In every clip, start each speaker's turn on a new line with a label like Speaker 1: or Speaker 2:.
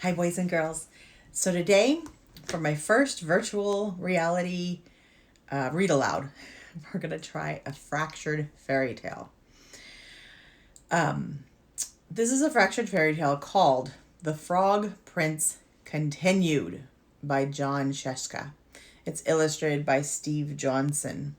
Speaker 1: Hi, boys and girls. So today, for my first virtual reality read aloud, we're going to try a fractured fairy tale. This is a fractured fairy tale called The Frog Prince Continued by John Sheska. It's illustrated by Steve Johnson.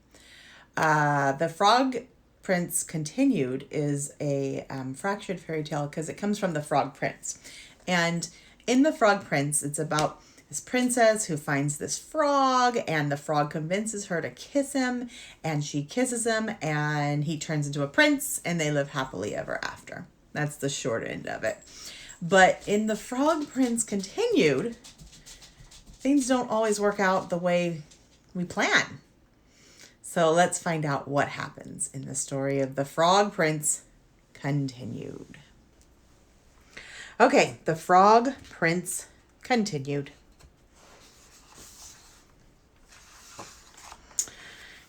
Speaker 1: The Frog Prince Continued is a fractured fairy tale because it comes from The Frog Prince. And in The Frog Prince, it's about this princess who finds this frog, and the frog convinces her to kiss him, and she kisses him, and he turns into a prince, and they live happily ever after. That's the short end of it. But in The Frog Prince Continued, things don't always work out the way we plan. So let's find out what happens in the story of The Frog Prince Continued. Okay, The Frog Prince Continued.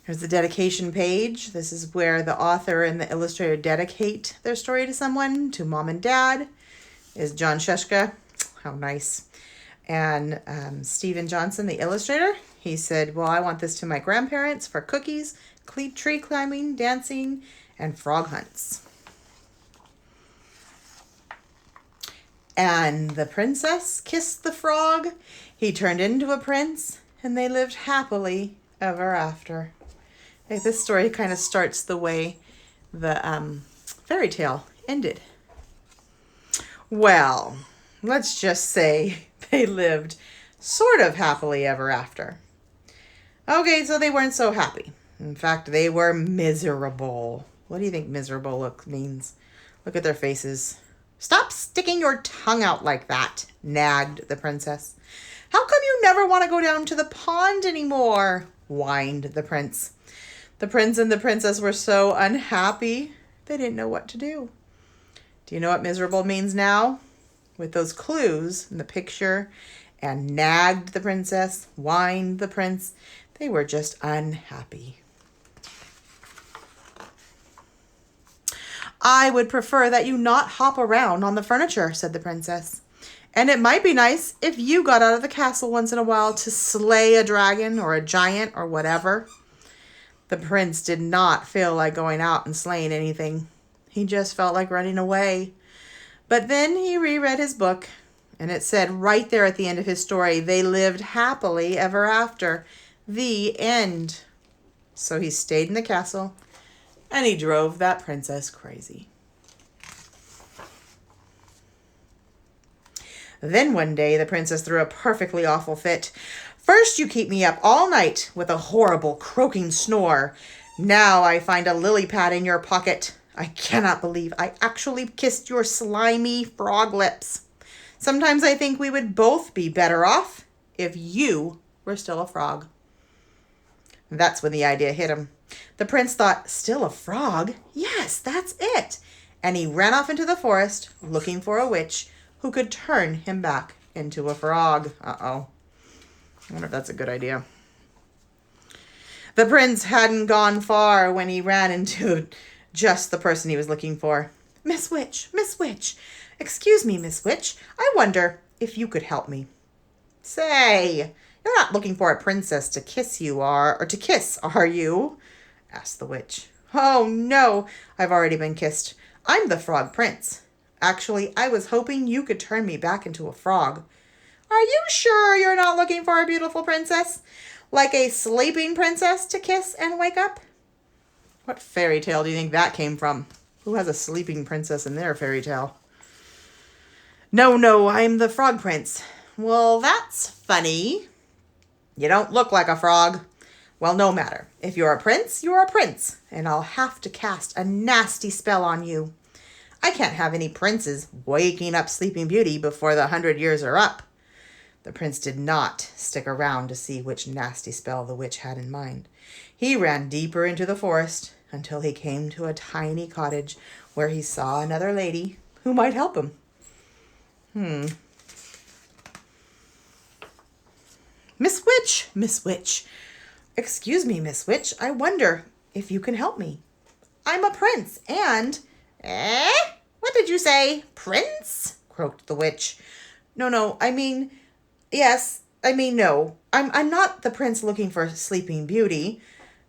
Speaker 1: Here's the dedication page. This is where the author and the illustrator dedicate their story to someone, to mom and dad. Is John Sheska. How nice. And Stephen Johnson, the illustrator, he said, well, I want this to my grandparents for cookies, tree climbing, dancing, and frog hunts. And the princess kissed the frog. He turned into a prince, and they lived happily ever after. This story kind of starts the way the fairy tale ended. Well, let's just say they lived sort of happily ever after. Okay, so they weren't so happy. In fact, they were miserable. What do you think miserable means? Look at their faces. Stop sticking your tongue out like that, nagged the princess. How come you never want to go down to the pond anymore? Whined the prince. The prince and the princess were so unhappy, they didn't know what to do. Do you know what miserable means now? With those clues in the picture, and nagged the princess, whined the prince, they were just unhappy. I would prefer that you not hop around on the furniture, said the princess. And it might be nice if you got out of the castle once in a while to slay a dragon or a giant or whatever. The prince did not feel like going out and slaying anything. He just felt like running away. But then he reread his book, and it said right there at the end of his story, they lived happily ever after. The end. So he stayed in the castle, and he drove that princess crazy. Then one day, the princess threw a perfectly awful fit. First you keep me up all night with a horrible croaking snore. Now I find a lily pad in your pocket. I cannot believe I actually kissed your slimy frog lips. Sometimes I think we would both be better off if you were still a frog. That's when the idea hit him. The prince thought, still a frog? Yes, that's it. And he ran off into the forest looking for a witch who could turn him back into a frog. Uh-oh. I wonder if that's a good idea. The prince hadn't gone far when he ran into just the person he was looking for. Miss Witch, excuse me, Miss Witch, I wonder if you could help me. Say, you're not looking for a princess to kiss, are you? Asked the witch. Oh, no, I've already been kissed. I'm the frog prince. Actually, I was hoping you could turn me back into a frog. Are you sure you're not looking for a beautiful princess? Like a sleeping princess to kiss and wake up? What fairy tale do you think that came from? Who has a sleeping princess in their fairy tale? No, I'm the frog prince. Well, that's funny. You don't look like a frog. Well, no matter. If you're a prince, you're a prince, and I'll have to cast a nasty spell on you. I can't have any princes waking up Sleeping Beauty before the 100 years are up. The prince did not stick around to see which nasty spell the witch had in mind. He ran deeper into the forest until he came to a tiny cottage where he saw another lady who might help him. Miss Witch. Excuse me, Miss Witch. I wonder if you can help me. I'm a prince and... What did you say? Prince? Croaked the witch. No, I mean, yes, I mean, no. I'm not the prince looking for Sleeping Beauty.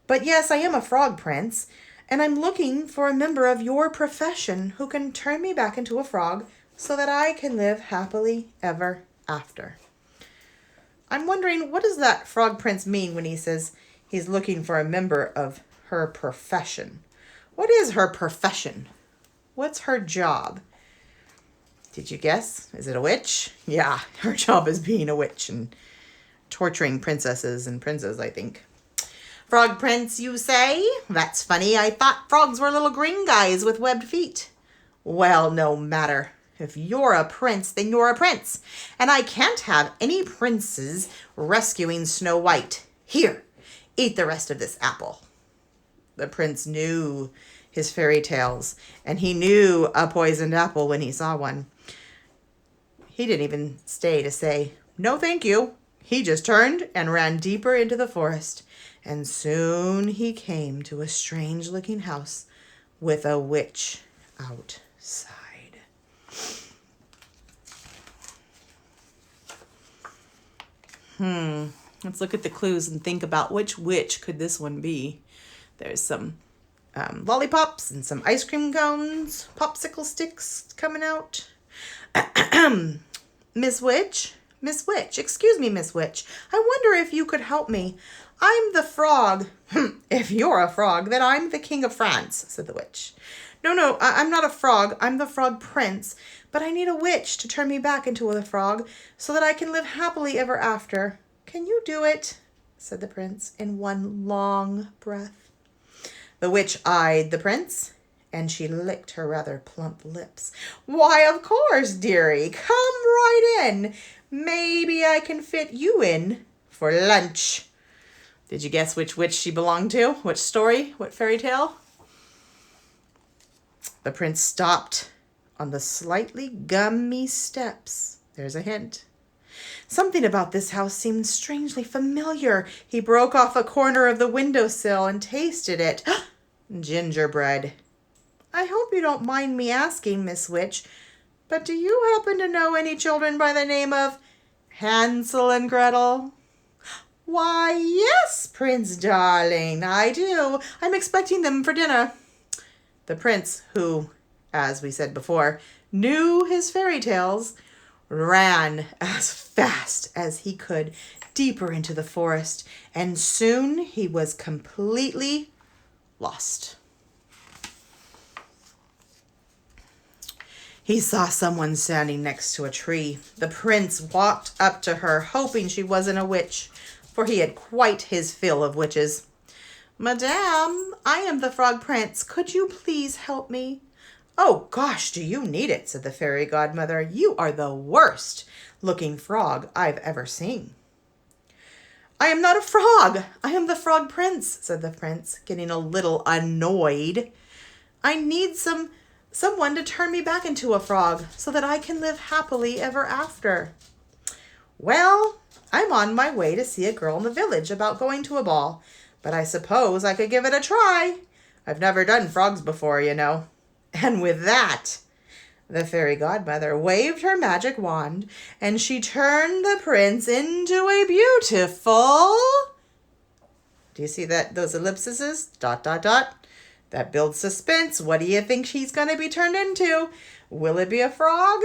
Speaker 1: But yes, I am a frog prince, and I'm looking for a member of your profession who can turn me back into a frog so that I can live happily ever after. I'm wondering, what does that frog prince mean when he says he's looking for a member of her profession? What is her profession? What's her job? Did you guess? Is it a witch? Yeah, her job is being a witch and torturing princesses and princes, I think. Frog prince, you say? That's funny. I thought frogs were little green guys with webbed feet. Well, no matter. If you're a prince, then you're a prince. And I can't have any princes rescuing Snow White. Here, eat the rest of this apple. The prince knew his fairy tales, and he knew a poisoned apple when he saw one. He didn't even stay to say, no thank you. He just turned and ran deeper into the forest. And soon he came to a strange-looking house with a witch outside. Let's look at the clues and think about which witch could this one be. There's some lollipops and some ice cream cones, popsicle sticks coming out. Miss Witch, excuse me, Miss Witch. I wonder if you could help me. I'm the frog. If you're a frog, then I'm the king of France, said the witch. No, I'm not a frog. I'm the frog prince. But I need a witch to turn me back into a frog so that I can live happily ever after. Can you do it? Said the prince in one long breath. The witch eyed the prince, and she licked her rather plump lips. Why, of course, dearie. Come right in. Maybe I can fit you in for lunch. Did you guess which witch she belonged to? Which story? What fairy tale? The prince stopped on the slightly gummy steps. There's a hint. Something about this house seemed strangely familiar. He broke off a corner of the windowsill and tasted it. Gingerbread. I hope you don't mind me asking, Miss Witch, but do you happen to know any children by the name of Hansel and Gretel? Why, yes, Prince darling, I do. I'm expecting them for dinner. The prince, who, as we said before, knew his fairy tales, ran as fast as he could deeper into the forest, and soon he was completely lost. He saw someone standing next to a tree. The prince walked up to her, hoping she wasn't a witch, for he had quite his fill of witches. Madame, I am the frog prince. Could you please help me? Oh, gosh, do you need it, said the fairy godmother. You are the worst looking frog I've ever seen. I am not a frog. I am the frog prince, said the prince, getting a little annoyed. I need someone to turn me back into a frog so that I can live happily ever after. Well, I'm on my way to see a girl in the village about going to a ball, but I suppose I could give it a try. I've never done frogs before, you know. And with that, the fairy godmother waved her magic wand, and she turned the prince into a beautiful... Do you see that? Those ellipses? ... That builds suspense. What do you think she's going to be turned into? Will it be a frog?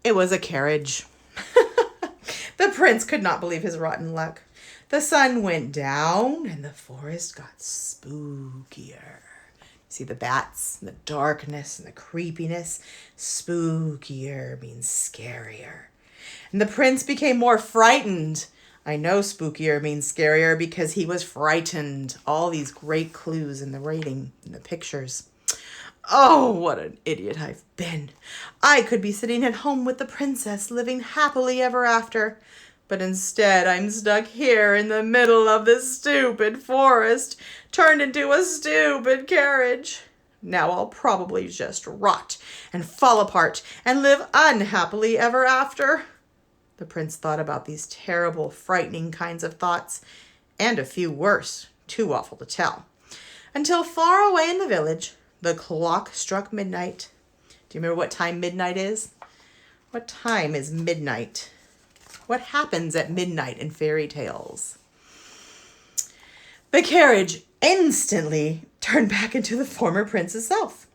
Speaker 1: It was a carriage. The prince could not believe his rotten luck. The sun went down and the forest got spookier. See the bats, and the darkness, and the creepiness. Spookier means scarier. And the prince became more frightened. I know spookier means scarier because he was frightened. All these great clues in the writing, in the pictures. Oh, what an idiot I've been. I could be sitting at home with the princess, living happily ever after. But instead, I'm stuck here in the middle of this stupid forest, turned into a stupid carriage. Now I'll probably just rot and fall apart and live unhappily ever after. The prince thought about these terrible, frightening kinds of thoughts, and a few worse, too awful to tell, until far away in the village, the clock struck midnight. Do you remember what time midnight is? What time is midnight? What happens at midnight in fairy tales? The carriage instantly turned back into the former prince's self,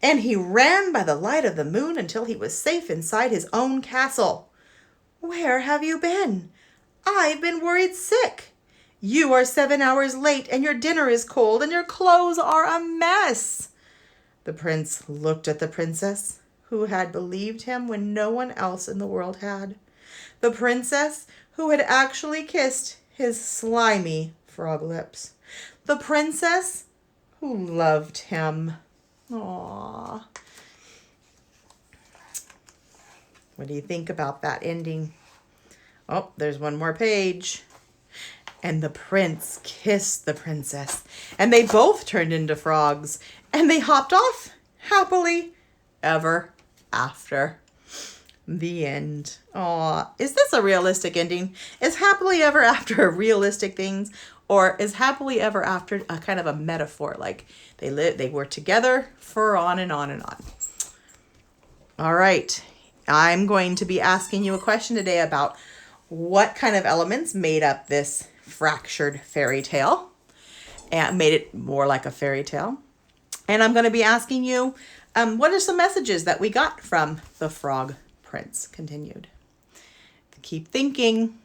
Speaker 1: and he ran by the light of the moon until he was safe inside his own castle. Where have you been? I've been worried sick. You are 7 hours late, and your dinner is cold, and your clothes are a mess. The prince looked at the princess, who had believed him when no one else in the world had. The princess who had actually kissed his slimy frog lips. The princess who loved him. Aww. What do you think about that ending? Oh, there's one more page. And the prince kissed the princess, and they both turned into frogs, and they hopped off happily ever after. The end. Aw, is this a realistic ending? Is happily ever after a realistic things, or is happily ever after a kind of a metaphor, like they were together for on and on and on? All right, I'm going to be asking you a question today about what kind of elements made up this fractured fairy tale and made it more like a fairy tale. And I'm going to be asking you, what are some messages that we got from the Frog Prince? Continued. Keep thinking.